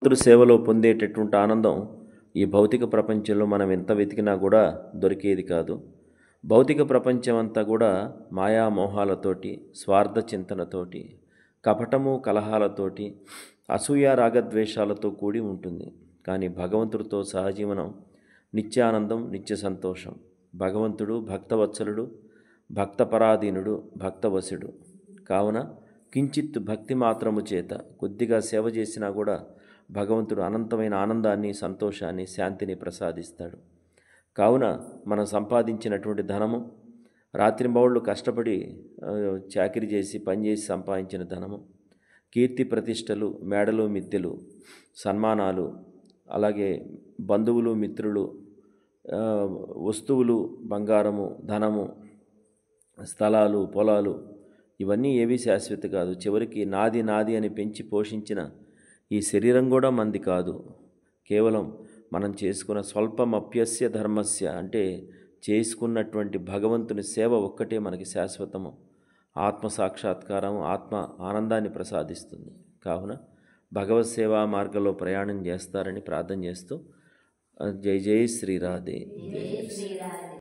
భగవంతుడి సేవలో పొందేటటువంటి ఆనందం ఈ భౌతిక ప్రపంచంలో మనం ఎంత వెతికినా కూడా దొరికేది కాదు. భౌతిక ప్రపంచం అంతా కూడా మాయామోహాలతోటి, స్వార్థ చింతనతోటి, కపటము కలహాలతోటి, అసూయ రాగద్వేషాలతో కూడి ఉంటుంది. కానీ భగవంతుడితో సహజీవనం నిత్యానందం, నిత్య సంతోషం. భగవంతుడు భక్తవత్సలుడు, భక్తపరాధీనుడు, భక్తవశుడు కావున కించిత్ భక్తి మాత్రము చేత కొద్దిగా సేవ చేసినా కూడా భగవంతుడు అనంతమైన ఆనందాన్ని, సంతోషాన్ని, శాంతిని ప్రసాదిస్తాడు. కావున మనం సంపాదించినటువంటి ధనము, రాత్రింబవళ్ళు కష్టపడి చాకిరీ చేసి పనిచేసి సంపాదించిన ధనము, కీర్తి ప్రతిష్టలు, మేడలు మిద్దెలు, సన్మానాలు, అలాగే బంధువులు మిత్రులు, వస్తువులు, బంగారము, ధనము, స్థలాలు, పొలాలు ఇవన్నీ ఏవీ శాశ్వత కాదు. చివరికి నాది నాది అని పెంచి పోషించిన ఈ శరీరం కూడా మంది కాదు. కేవలం మనం చేసుకున్న స్వల్పమప్యస్య ధర్మస్య అంటే చేసుకున్నటువంటి భగవంతుని సేవ ఒక్కటే మనకి శాశ్వతము. ఆత్మ సాక్షాత్కారం, ఆత్మ ఆనందాన్ని ప్రసాదిస్తుంది. కావున భగవత్ సేవా మార్గంలో ప్రయాణం చేస్తారని ప్రార్థన చేస్తూ జై జై శ్రీరాధే.